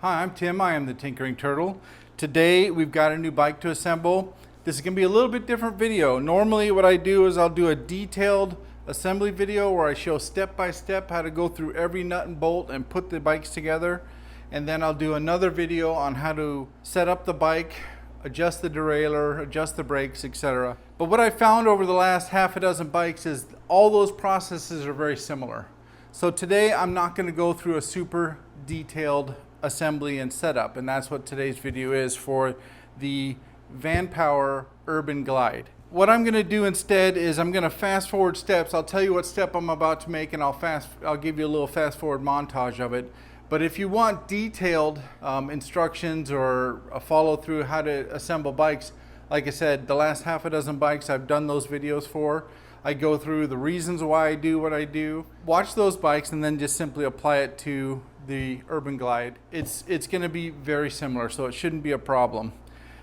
Hi, I'm Tim. I am the Tinkering Turtle. Today we've got a new bike to assemble. This is going to be a little bit different video. Normally what I do is I'll do a detailed assembly video where I show step by step how to go through every nut and bolt and put the bikes together. And then I'll do another video on how to set up the bike, adjust the derailleur, adjust the brakes, etc. But what I found over the last half a dozen bikes is all those processes are very similar. So today I'm not going to go through a super detailed assembly and setup, and that's what today's video is for the Vanpowers UrbanGlide. What I'm going to do instead is I'm going to fast forward steps. I'll tell you what step I'm about to make, and I'll give you a little fast forward montage of it. But if you want detailed instructions or a follow through how to assemble bikes, like I said, the last half a dozen bikes I've done those videos for. I go through the reasons why I do what I do. Watch those bikes and then just simply apply it to the UrbanGlide. It's going to be very similar, so it shouldn't be a problem.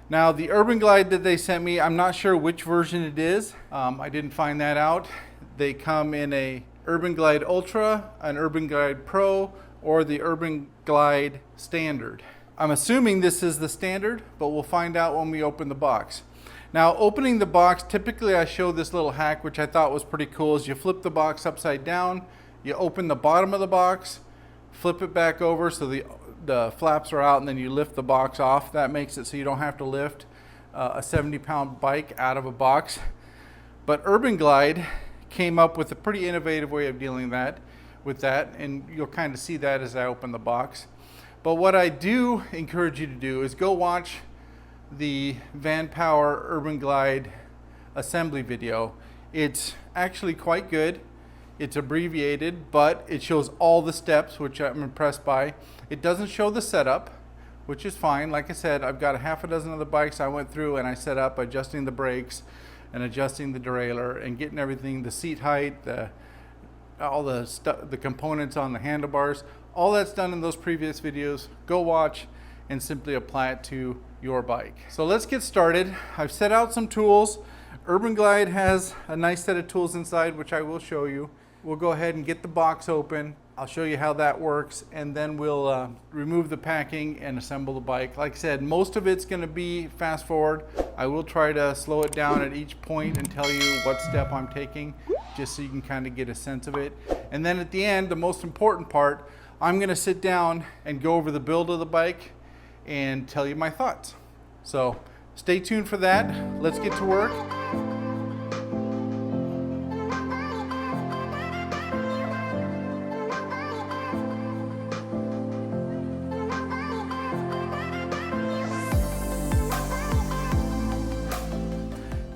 Now the UrbanGlide that they sent me, I'm not sure which version it is. I didn't find that out. They come in a UrbanGlide Ultra, an UrbanGlide Pro, or the UrbanGlide Standard. I'm assuming this is the standard, but we'll find out when we open the box. Now, opening the box, typically I show this little hack, which I thought was pretty cool, is you flip the box upside down, you open the bottom of the box, flip it back over so the flaps are out, and then you lift the box off. That makes it so you don't have to lift a 70-pound bike out of a box. But UrbanGlide came up with a pretty innovative way of dealing with that, and you'll kind of see that as I open the box. But what I do encourage you to do is go watch the Vanpowers UrbanGlide assembly video. It's actually quite good. It's abbreviated, but it shows all the steps, which I'm impressed by. It doesn't show the setup, which is fine. Like I said, I've got a half a dozen of the bikes I went through and I set up, adjusting the brakes and adjusting the derailleur and getting everything, the seat height, all the components on the handlebars. All that's done in those previous videos. Go watch and simply apply it to your bike. So let's get started. I've set out some tools. UrbanGlide has a nice set of tools inside, which I will show you. We'll go ahead and get the box open. I'll show you how that works, and then we'll remove the packing and assemble the bike. Like I said, most of it's going to be fast forward. I will try to slow it down at each point and tell you what step I'm taking, just so you can kind of get a sense of it. And then at the end, the most important part, I'm going to sit down and go over the build of the bike and tell you my thoughts. So stay tuned for that. Let's get to work.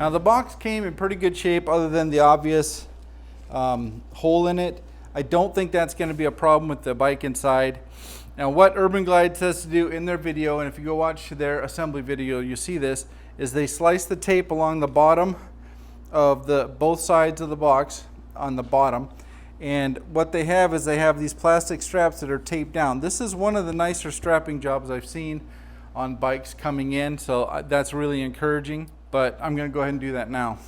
Now the box came in pretty good shape other than the obvious hole in it. I don't think that's going to be a problem with the bike inside. Now what UrbanGlide says to do in their video, and if you go watch their assembly video, you see this, is they slice the tape along the bottom of both sides of the box on the bottom. And what they have is they have these plastic straps that are taped down. This is one of the nicer strapping jobs I've seen on bikes coming in, so that's really encouraging. But I'm going to go ahead and do that now.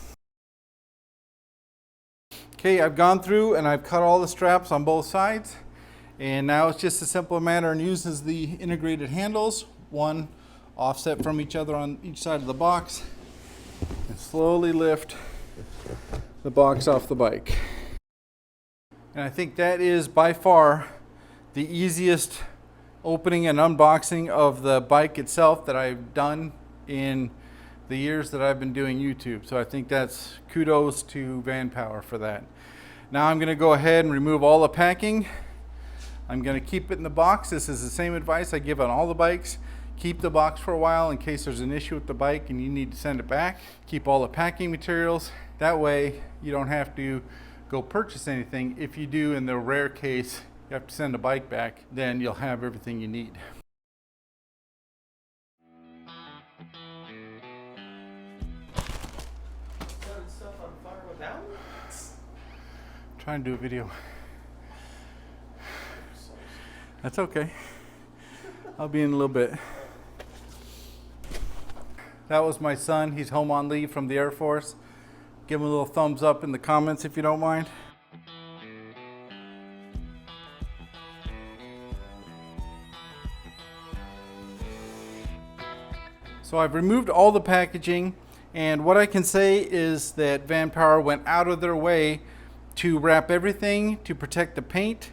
Okay, I've gone through and I've cut all the straps on both sides. And now it's just a simple matter and uses the integrated handles, one offset from each other on each side of the box, and slowly lift the box off the bike. And I think that is by far the easiest opening and unboxing of the bike itself that I've done in the years that I've been doing YouTube. So I think that's kudos to Vanpowers for that. Now I'm going to go ahead and remove all the packing. I'm going to keep it in the box. This is the same advice I give on all the bikes. Keep the box for a while in case there's an issue with the bike and you need to send it back. Keep all the packing materials. That way you don't have to go purchase anything. If you do, in the rare case you have to send the bike back, then you'll have everything you need. Trying to do a video. That's okay. I'll be in a little bit. That was my son. He's home on leave from the Air Force. Give him a little thumbs up in the comments if you don't mind. So I've removed all the packaging, and what I can say is that Vanpower went out of their way to wrap everything to protect the paint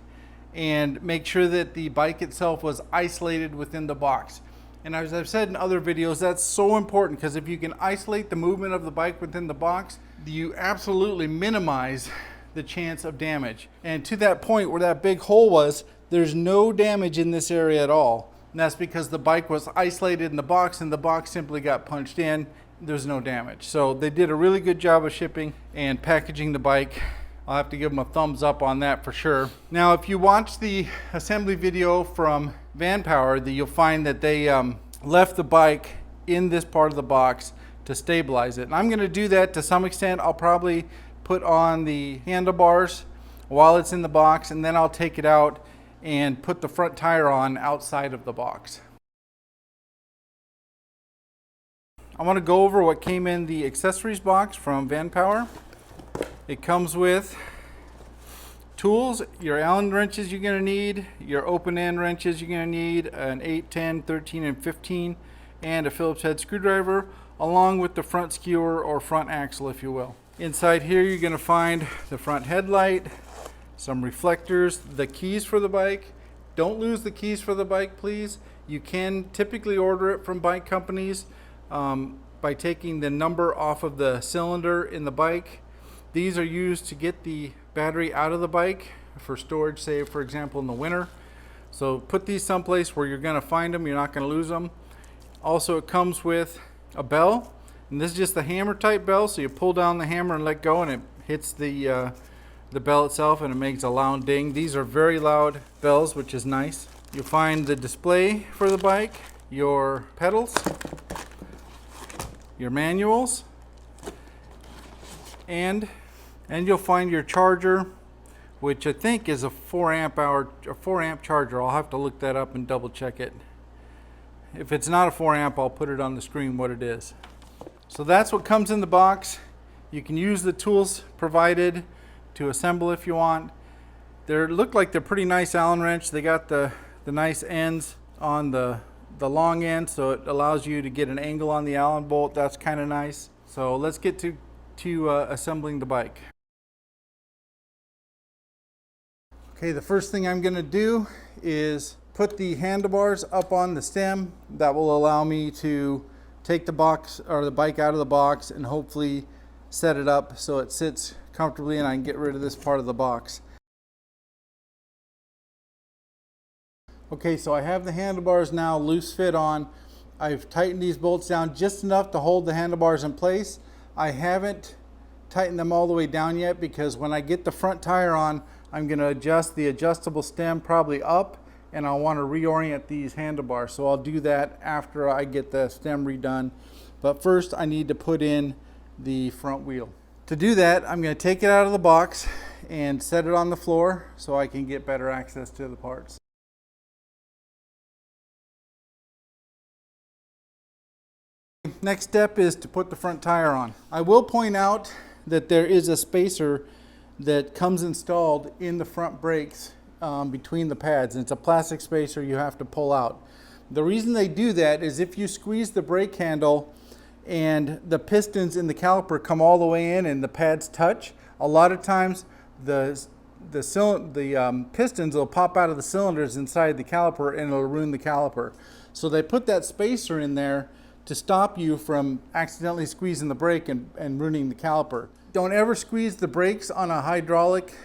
and make sure that the bike itself was isolated within the box. And as I've said in other videos, that's so important, because if you can isolate the movement of the bike within the box, you absolutely minimize the chance of damage. And to that point where that big hole was, there's no damage in this area at all. And that's because the bike was isolated in the box and the box simply got punched in. There's no damage. So they did a really good job of shipping and packaging the bike. I'll have to give them a thumbs up on that for sure. Now, if you watch the assembly video from Vanpower, you'll find that they left the bike in this part of the box to stabilize it. And I'm going to do that to some extent. I'll probably put on the handlebars while it's in the box, and then I'll take it out and put the front tire on outside of the box. I want to go over what came in the accessories box from Vanpower. It comes with tools, your Allen wrenches you're going to need, your open end wrenches you're going to need, an 8, 10, 13, and 15, and a Phillips head screwdriver, along with the front skewer or front axle, if you will. Inside here you're going to find the front headlight, some reflectors, the keys for the bike. Don't lose the keys for the bike, please. You can typically order it from bike companies by taking the number off of the cylinder in the bike. These are used to get the battery out of the bike for storage, say for example in the winter. So put these someplace where you're going to find them, you're not going to lose them. Also, it comes with a bell, and this is just the hammer type bell, so you pull down the hammer and let go and it hits the bell itself and it makes a loud ding. These are very loud bells, which is nice. You'll find the display for the bike, your pedals, your manuals, and you'll find your charger, which I think is a 4 amp charger. I'll have to look that up and double check it. If it's not a 4 amp, I'll put it on the screen what it is. So that's what comes in the box. You can use the tools provided to assemble if you want. They look like they're pretty nice Allen wrench. They got the nice ends on the long end, so it allows you to get an angle on the Allen bolt. That's kind of nice. So let's get to assembling the bike. Okay, the first thing I'm going to do is put the handlebars up on the stem. That will allow me to take the box or the bike out of the box and hopefully set it up so it sits comfortably and I can get rid of this part of the box. Okay, so I have the handlebars now loose fit on. I've tightened these bolts down just enough to hold the handlebars in place. I haven't tightened them all the way down yet because when I get the front tire on, I'm going to adjust the adjustable stem probably up, and I'll want to reorient these handlebars. So I'll do that after I get the stem redone. But first I need to put in the front wheel. To do that, I'm going to take it out of the box and set it on the floor so I can get better access to the parts. Next step is to put the front tire on. I will point out that there is a spacer that comes installed in the front brakes between the pads, and it's a plastic spacer you have to pull out. The reason they do that is if you squeeze the brake handle and the pistons in the caliper come all the way in and the pads touch, a lot of times the pistons will pop out of the cylinders inside the caliper and it'll ruin the caliper. So they put that spacer in there to stop you from accidentally squeezing the brake and ruining the caliper. Don't ever squeeze the brakes on a hydraulic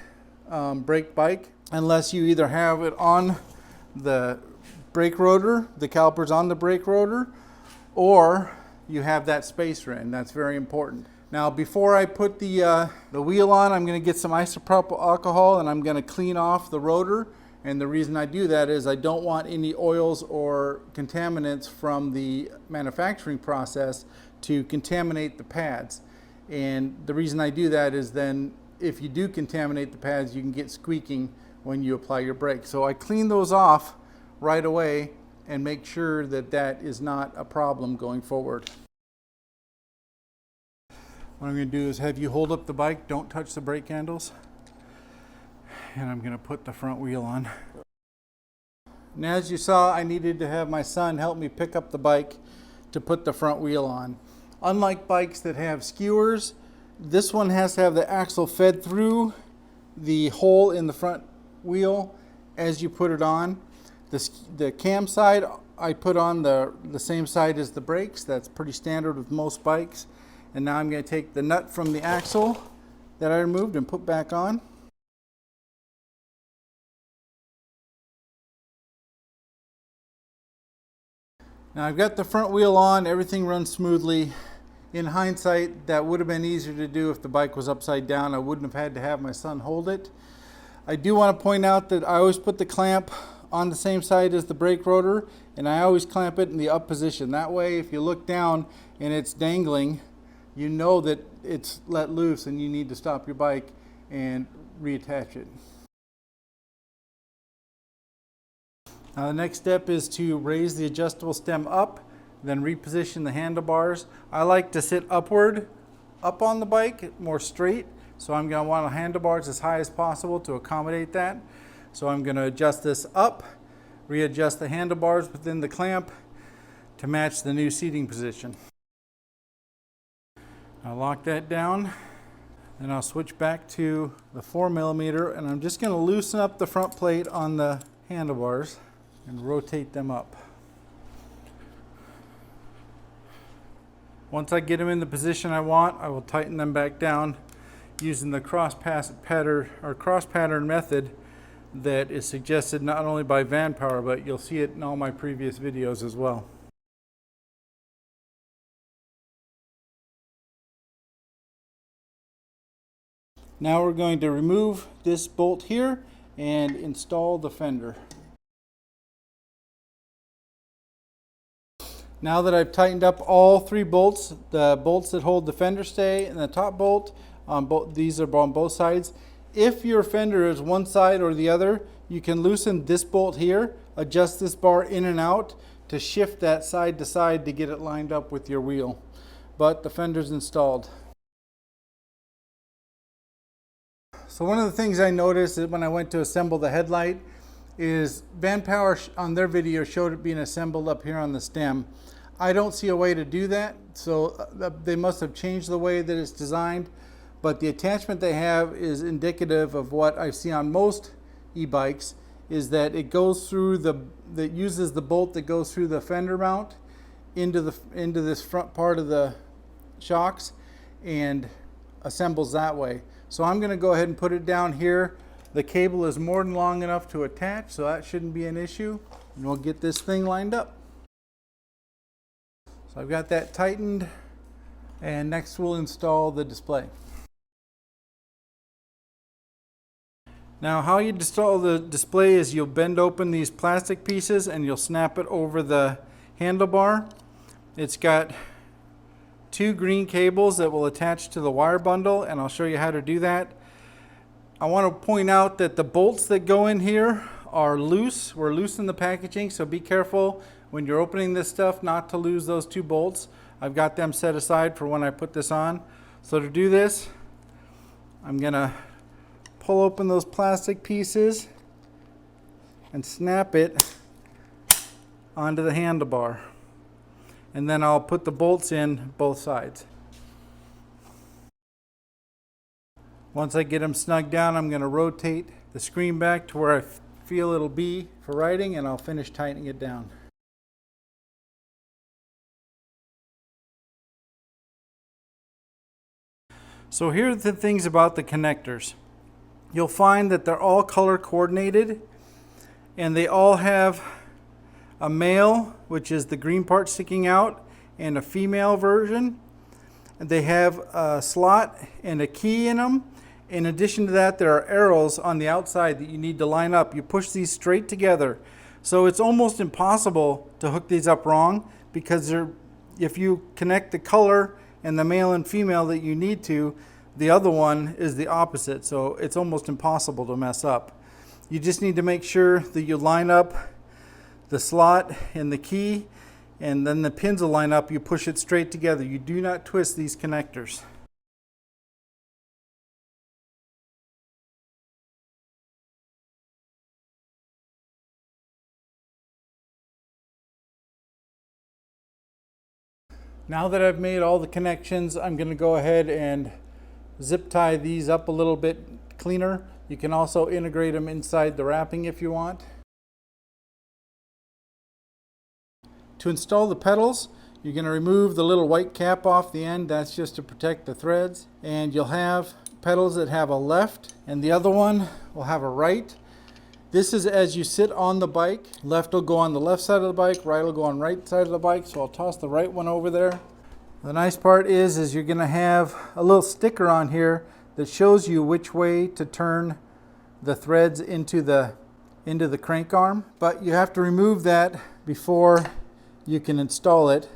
brake bike unless you either have it on the brake rotor, the calipers on the brake rotor, or you have that spacer in. That's very important. Now, before I put the wheel on, I'm going to get some isopropyl alcohol and I'm going to clean off the rotor. And the reason I do that is I don't want any oils or contaminants from the manufacturing process to contaminate the pads. And the reason I do that is then if you do contaminate the pads, you can get squeaking when you apply your brake. So I clean those off right away and make sure that that is not a problem going forward. What I'm going to do is have you hold up the bike, don't touch the brake handles, and I'm going to put the front wheel on. And as you saw, I needed to have my son help me pick up the bike to put the front wheel on. Unlike bikes that have skewers, this one has to have the axle fed through the hole in the front wheel as you put it on. The cam side I put on the same side as the brakes. That's pretty standard with most bikes. And now I'm going to take the nut from the axle that I removed and put back on. Now I've got the front wheel on, everything runs smoothly. In hindsight, that would have been easier to do if the bike was upside down. I wouldn't have had to have my son hold it. I do want to point out that I always put the clamp on the same side as the brake rotor, and I always clamp it in the up position. That way, if you look down and it's dangling, you know that it's let loose and you need to stop your bike and reattach it. Now the next step is to raise the adjustable stem up, then reposition the handlebars. I like to sit upward, up on the bike, more straight. So I'm going to want the handlebars as high as possible to accommodate that. So I'm going to adjust this up, readjust the handlebars within the clamp to match the new seating position. I'll lock that down, and I'll switch back to the 4mm, and I'm just going to loosen up the front plate on the handlebars and rotate them up. Once I get them in the position I want, I will tighten them back down using the cross pattern method that is suggested not only by Vanpower, but you'll see it in all my previous videos as well. Now we're going to remove this bolt here and install the fender. Now that I've tightened up all 3 bolts, the bolts that hold the fender stay and the top bolt, these are on both sides. If your fender is one side or the other, you can loosen this bolt here, adjust this bar in and out to shift that side to side to get it lined up with your wheel. But the fender's installed. So one of the things I noticed when I went to assemble the headlight is Vanpower on their video showed it being assembled up here on the stem. I don't see a way to do that, so they must have changed the way that it's designed. But the attachment they have is indicative of what I see on most e-bikes, is that it goes through that uses the bolt that goes through the fender mount into this front part of the shocks and assembles that way. So I'm going to go ahead and put it down here. The cable is more than long enough to attach, so that shouldn't be an issue. And we'll get this thing lined up. So I've got that tightened, and next we'll install the display. Now how you install the display is you'll bend open these plastic pieces and you'll snap it over the handlebar. It's got 2 green cables that will attach to the wire bundle, and I'll show you how to do that. I want to point out that the bolts that go in here are loose. We're loose in the packaging, so be careful when you're opening this stuff not to lose those 2 bolts. I've got them set aside for when I put this on. So to do this, I'm going to pull open those plastic pieces and snap it onto the handlebar. And then I'll put the bolts in both sides. Once I get them snug down, I'm going to rotate the screen back to where I feel it'll be for riding, and I'll finish tightening it down. So here are the things about the connectors. You'll find that they're all color coordinated, and they all have a male, which is the green part sticking out, and a female version. They have a slot and a key in them. In addition to that, there are arrows on the outside that you need to line up. You push these straight together. So it's almost impossible to hook these up wrong, because if you connect the color and the male and female that you need to, the other one is the opposite. So it's almost impossible to mess up. You just need to make sure that you line up the slot and the key, and then the pins will line up. You push it straight together. You do not twist these connectors. Now that I've made all the connections, I'm going to go ahead and zip tie these up a little bit cleaner. You can also integrate them inside the wrapping if you want. To install the pedals, you're going to remove the little white cap off the end. That's just to protect the threads. And you'll have pedals that have a left and the other one will have a right. This is as you sit on the bike. Left will go on the left side of the bike, right will go on the right side of the bike. So I'll toss the right one over there. The nice part is you're going to have a little sticker on here that shows you which way to turn the threads into the crank arm. But you have to remove that before you can install it.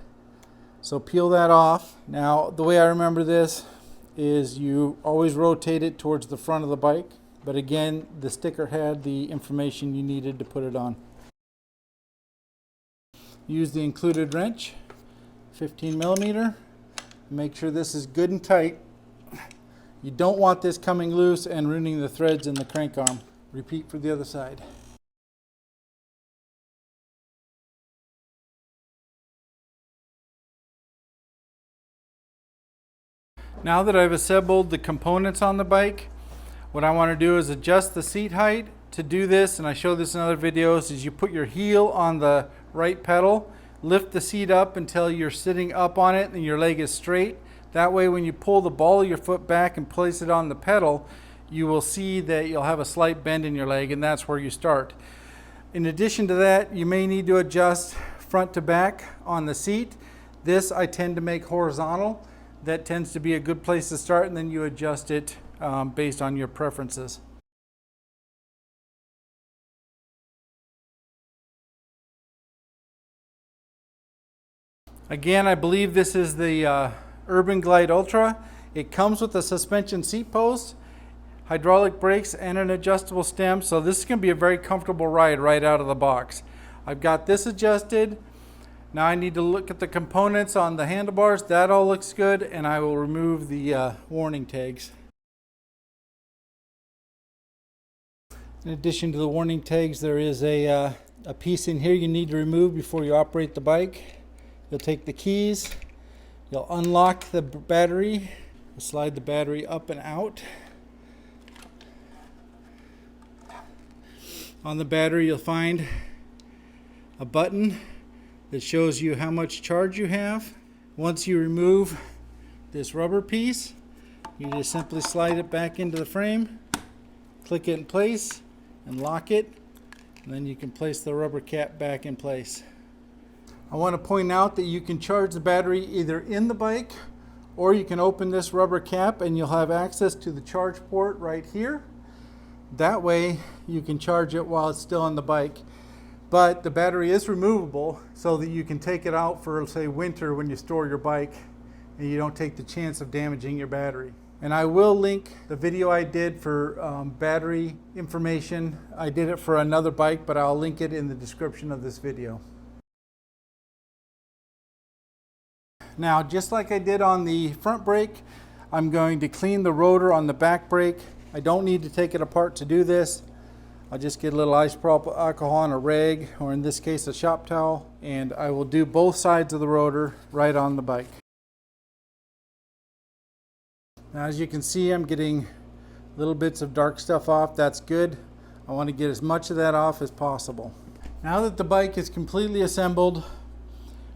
So peel that off. Now the way I remember this is you always rotate it towards the front of the bike. But again, the sticker had the information you needed to put it on. Use the included wrench, 15 millimeter. Make sure this is good and tight. You don't want this coming loose and ruining the threads in the crank arm. Repeat for the other side. Now that I've assembled the components on the bike, what I want to do is adjust the seat height. To do this, and I show this in other videos, is you put your heel on the right pedal, lift the seat up until you're sitting up on it and your leg is straight. That way when you pull the ball of your foot back and place it on the pedal, you will see that you'll have a slight bend in your leg, and that's where you start. In addition to that, you may need to adjust front to back on the seat. This I tend to make horizontal. That tends to be a good place to start, and then you adjust it based on your preferences. Again, I believe this is the UrbanGlide Ultra. It comes with a suspension seat post, hydraulic brakes, and an adjustable stem. So this is going to be a very comfortable ride right out of the box. I've got this adjusted. Now I need to look at the components on the handlebars. That all looks good, and I will remove the warning tags. In addition to the warning tags, there is a piece in here you need to remove before you operate the bike. You'll take the keys, you'll unlock the battery, slide the battery up and out. On the battery you'll find a button that shows you how much charge you have. Once you remove this rubber piece, you just simply slide it back into the frame, click it in place, and lock it, and then you can place the rubber cap back in place. I want to point out that you can charge the battery either in the bike, or you can open this rubber cap and you'll have access to the charge port right here. That way you can charge it while it's still on the bike. But the battery is removable so that you can take it out for, say, winter when you store your bike and you don't take the chance of damaging your battery. And I will link the video I did for battery information. I did it for another bike, but I'll link it in the description of this video. Now, just like I did on the front brake, I'm going to clean the rotor on the back brake. I don't need to take it apart to do this. I'll just get a little isopropyl alcohol on a rag, or in this case a shop towel, and I will do both sides of the rotor right on the bike. Now, as you can see, I'm getting little bits of dark stuff off. That's good. I want to get as much of that off as possible. Now that the bike is completely assembled,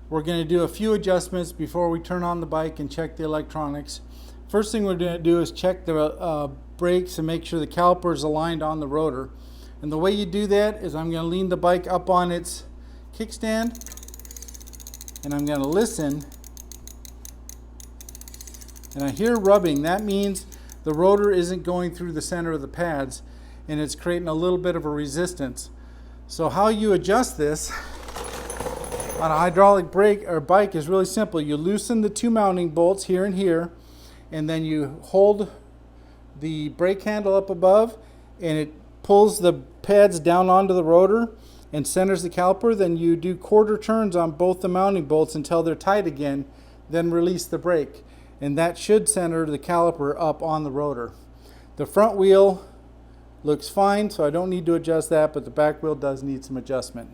we're going to do a few adjustments before we turn on the bike and check the electronics. First thing we're going to do is check the brakes and make sure the caliper is aligned on the rotor. And the way you do that is I'm going to lean the bike up on its kickstand, and I'm going to listen. And I hear rubbing. That means the rotor isn't going through the center of the pads, and it's creating a little bit of a resistance. So how you adjust this on a hydraulic brake or bike is really simple. You loosen the two mounting bolts here and here, and then you hold the brake handle up above, and it pulls the pads down onto the rotor and centers the caliper. Then you do quarter turns on both the mounting bolts until they're tight again, then release the brake. And that should center the caliper up on the rotor. The front wheel looks fine, so I don't need to adjust that, but the back wheel does need some adjustment.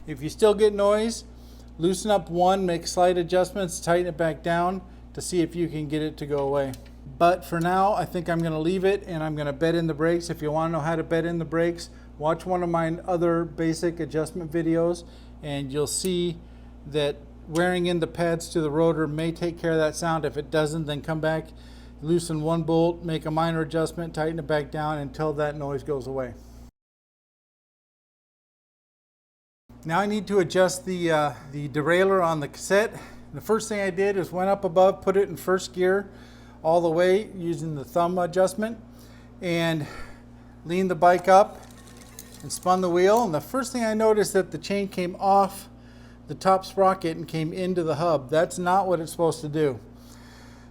If you still get noise, loosen up one, make slight adjustments, tighten it back down to see if you can get it to go away. But for now, I think I'm going to leave it and I'm going to bed in the brakes. If you want to know how to bed in the brakes, watch one of my other basic adjustment videos and you'll see that wearing in the pads to the rotor may take care of that sound. If it doesn't, then come back, loosen one bolt, make a minor adjustment, tighten it back down until that noise goes away. Now I need to adjust the derailleur on the cassette. The first thing I did is went up above, put it in first gear all the way using the thumb adjustment and leaned the bike up and spun the wheel. And the first thing I noticed that the chain came off the top sprocket and came into the hub. That's not what it's supposed to do.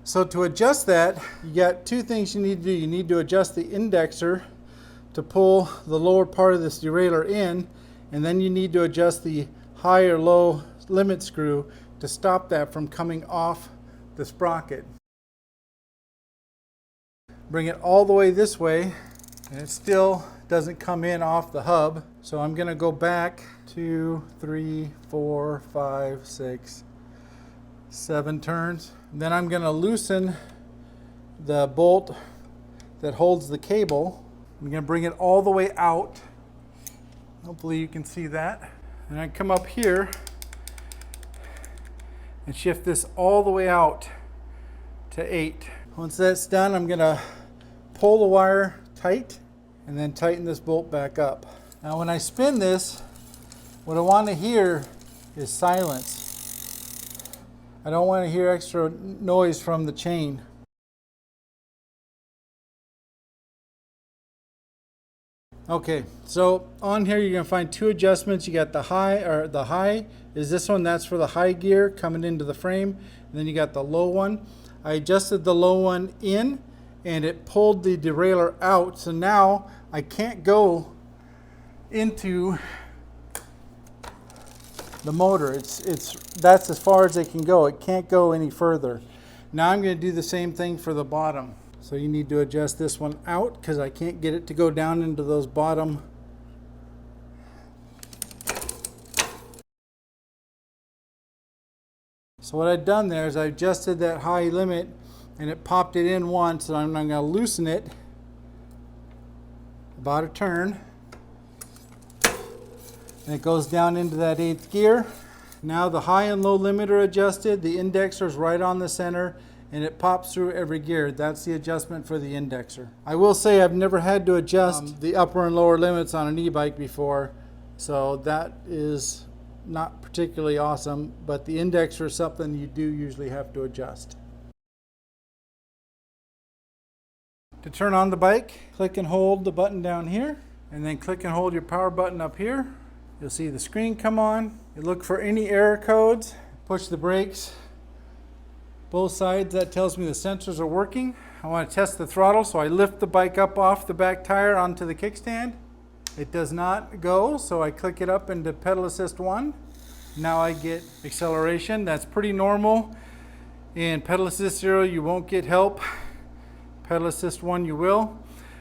So to adjust that, you got two things you need to do. You need to adjust the indexer to pull the lower part of this derailleur in, and then you need to adjust the high or low limit screw to stop that from coming off the sprocket. Bring it all the way this way and it still doesn't come in off the hub. So I'm going to go back 2, 3, 4, 5, 6, 7 turns. And then I'm going to loosen the bolt that holds the cable. I'm going to bring it all the way out. Hopefully you can see that. And I come up here and shift this all the way out to 8. Once that's done, I'm going to pull the wire tight and then tighten this bolt back up. Now when I spin this, what I want to hear is silence. I don't want to hear extra noise from the chain. Okay, so on here you're going to find two adjustments. You got the high is this one, that's for the high gear coming into the frame, and then you got the low one. I adjusted the low one in and it pulled the derailleur out, so now I can't go into the motor. That's as far as it can go. It can't go any further. Now I'm going to do the same thing for the bottom. So you need to adjust this one out because I can't get it to go down into those bottom. So what I've done there is I adjusted that high limit and it popped it in once, and I'm going to loosen it about a turn. And it goes down into that 8th gear. Now the high and low limit are adjusted. The indexer is right on the center and it pops through every gear. That's the adjustment for the indexer. I will say I've never had to adjust the upper and lower limits on an e-bike before, so that is not particularly awesome, but the indexer is something you do usually have to adjust. To turn on the bike, click and hold the button down here, and then click and hold your power button up here. You'll see the screen come on. You look for any error codes, push the brakes, both sides. That tells me the sensors are working. I want to test the throttle, so I lift the bike up off the back tire onto the kickstand. It does not go, so I click it up into pedal assist 1. Now I get acceleration. That's pretty normal. In pedal assist 0 you won't get help. Pedal assist 1 you will.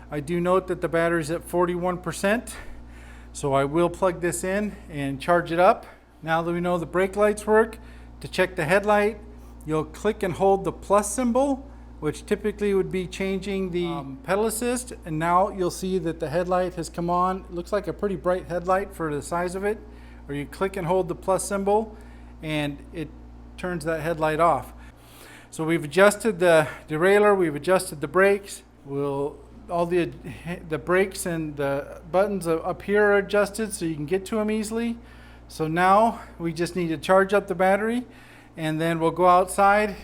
I do note that the battery's at 41%, so I will plug this in and charge it up. Now that we know the brake lights work, to check the headlight, you'll click and hold the plus symbol, which typically would be changing the pedal assist, and now you'll see that the headlight has come on. It looks like a pretty bright headlight for the size of it. Or you click and hold the plus symbol and it turns that headlight off. So we've adjusted the derailleur, we've adjusted the brakes. All the brakes and the buttons up here are adjusted so you can get to them easily. So now we just need to charge up the battery, and then we'll go outside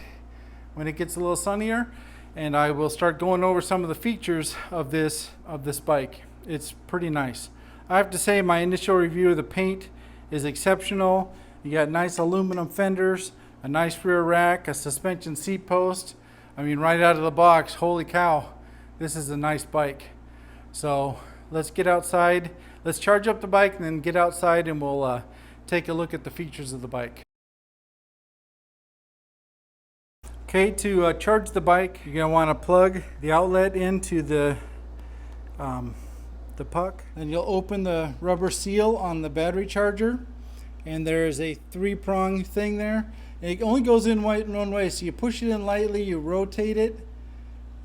when it gets a little sunnier, and I will start going over some of the features of this bike. It's pretty nice. I have to say my initial review of the paint is exceptional. You got nice aluminum fenders, a nice rear rack, a suspension seat post. I mean, right out of the box, holy cow, this is a nice bike. So let's get outside. Let's charge up the bike and then get outside and we'll take a look at the features of the bike. Okay, to charge the bike, you're going to want to plug the outlet into the puck. Then you'll open the rubber seal on the battery charger. and there's a 3-prong thing there. And it only goes in one way, so you push it in lightly, you rotate it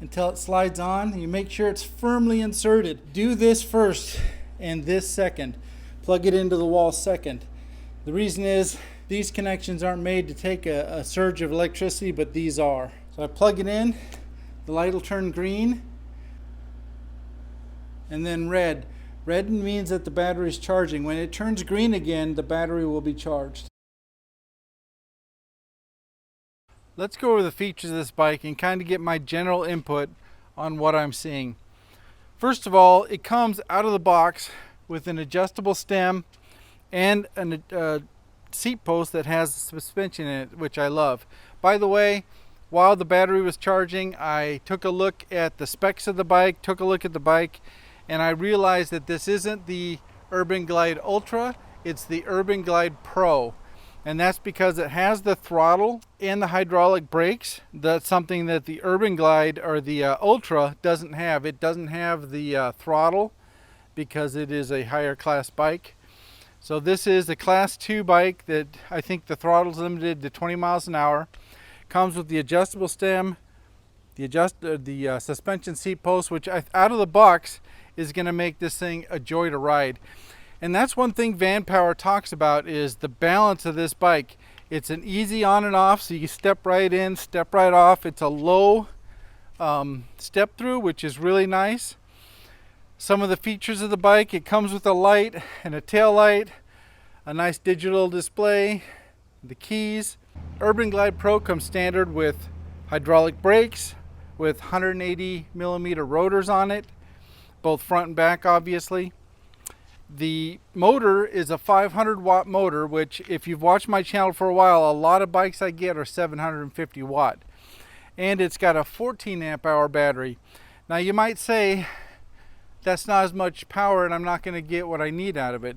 until it slides on. You make sure it's firmly inserted. Do this first and this second. Plug it into the wall second. The reason is these connections aren't made to take a surge of electricity, but these are. So I plug it in, the light will turn green, and then red. Red means that the battery is charging. When it turns green again, the battery will be charged. Let's go over the features of this bike and kind of get my general input on what I'm seeing. First of all, it comes out of the box with an adjustable stem and a seat post that has suspension in it, which I love. By the way, while the battery was charging, I took a look at the specs of the bike, and I realized that this isn't the UrbanGlide Ultra, it's the UrbanGlide Pro. And that's because it has the throttle and the hydraulic brakes. That's something that the UrbanGlide or the Ultra doesn't have. It doesn't have the throttle because it is a higher class bike. So this is a class 2 bike that I think the throttle is limited to 20 miles an hour. Comes with the adjustable stem, the suspension seat post, which out of the box is going to make this thing a joy to ride. And that's one thing Vanpower talks about, is the balance of this bike. It's an easy on and off, so you step right in, step right off. It's a low step through, which is really nice. Some of the features of the bike: it comes with a light and a tail light, a nice digital display, the keys. UrbanGlide Pro comes standard with hydraulic brakes with 180 millimeter rotors on it, both front and back, obviously. The motor is a 500 watt motor, which, if you've watched my channel for a while, a lot of bikes I get are 750 watt. And it's got a 14 amp hour battery. Now you might say that's not as much power and I'm not going to get what I need out of it.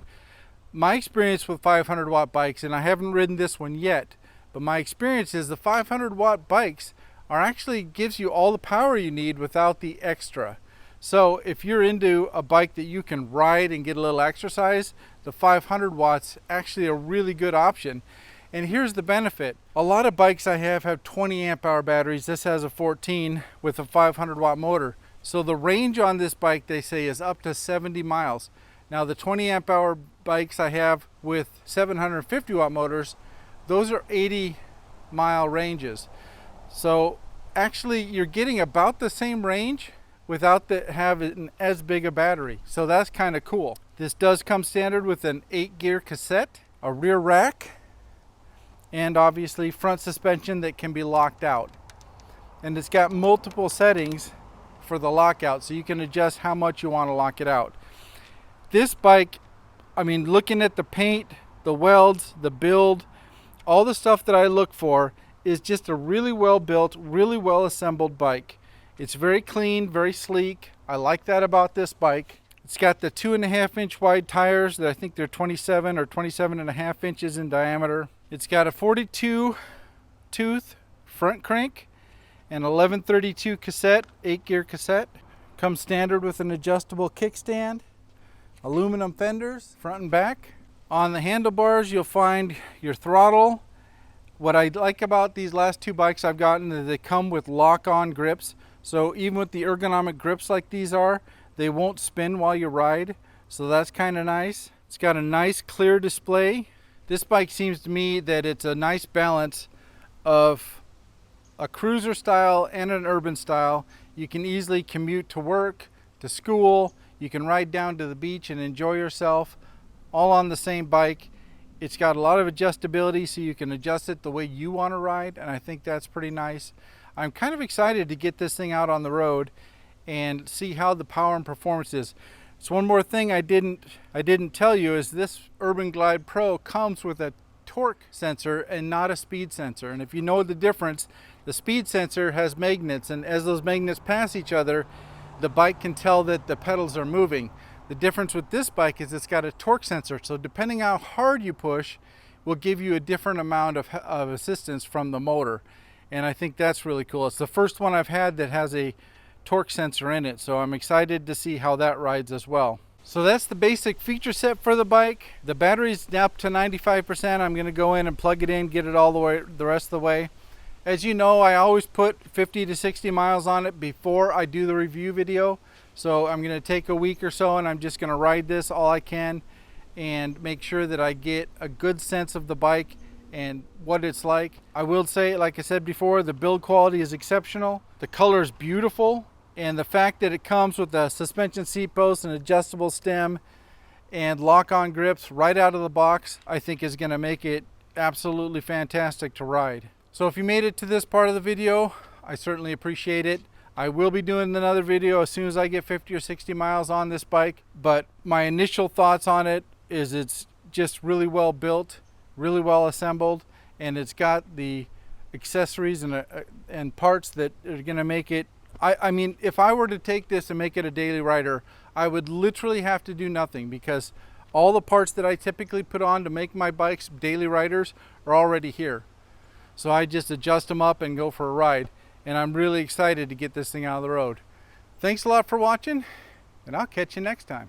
My experience with 500 watt bikes, and I haven't ridden this one yet, but my experience is the 500 watt bikes are actually gives you all the power you need without the extra. So if you're into a bike that you can ride and get a little exercise, the 500 watts actually a really good option. And here's the benefit. A lot of bikes I have 20 amp hour batteries. This has a 14 with a 500 watt motor. So the range on this bike, they say, is up to 70 miles. Now the 20 amp hour bikes I have with 750 watt motors, those are 80 mile ranges. So actually you're getting about the same range without having as big a battery. So that's kind of cool. This does come standard with an 8-gear cassette, a rear rack, and obviously front suspension that can be locked out. And it's got multiple settings for the lockout, so you can adjust how much you want to lock it out. This bike, I mean, looking at the paint, the welds, the build, all the stuff that I look for, is just a really well built, really well assembled bike. It's very clean, very sleek. I like that about this bike. It's got the 2.5-inch wide tires that I think they're 27 or 27.5 inches in diameter. It's got a 42 tooth front crank and 1132 cassette, 8-gear cassette. Comes standard with an adjustable kickstand, aluminum fenders, front and back. On the handlebars, you'll find your throttle. What I like about these last 2 bikes I've gotten is they come with lock-on grips. So even with the ergonomic grips like these are, they won't spin while you ride. So that's kind of nice. It's got a nice clear display. This bike seems to me that it's a nice balance of a cruiser style and an urban style. You can easily commute to work, to school. You can ride down to the beach and enjoy yourself all on the same bike. It's got a lot of adjustability, so you can adjust it the way you want to ride, and I think that's pretty nice. I'm kind of excited to get this thing out on the road and see how the power and performance is. So one more thing I didn't tell you is this UrbanGlide Pro comes with a torque sensor and not a speed sensor. And if you know the difference, the speed sensor has magnets, and as those magnets pass each other, the bike can tell that the pedals are moving. The difference with this bike is it's got a torque sensor, so depending how hard you push will give you a different amount of assistance from the motor. And I think that's really cool. It's the first one I've had that has a torque sensor in it, so I'm excited to see how that rides as well. So that's the basic feature set for the bike. The battery's up to 95%. I'm gonna go in and plug it in, get it all the rest of the way. As you know, I always put 50 to 60 miles on it before I do the review video. So I'm gonna take a week or so and I'm just gonna ride this all I can and make sure that I get a good sense of the bike and what it's like. I will say, like I said before, the build quality is exceptional. The color is beautiful. And the fact that it comes with a suspension seat post, an adjustable stem, and lock-on grips right out of the box, I think is going to make it absolutely fantastic to ride. So if you made it to this part of the video, I certainly appreciate it. I will be doing another video as soon as I get 50 or 60 miles on this bike, but my initial thoughts on it is it's just really well built, really well assembled, and it's got the accessories and parts that are going to make it. I mean, if I were to take this and make it a daily rider, I would literally have to do nothing because all the parts that I typically put on to make my bikes daily riders are already here. So I just adjust them up and go for a ride. And I'm really excited to get this thing out of the road. Thanks a lot for watching, and I'll catch you next time.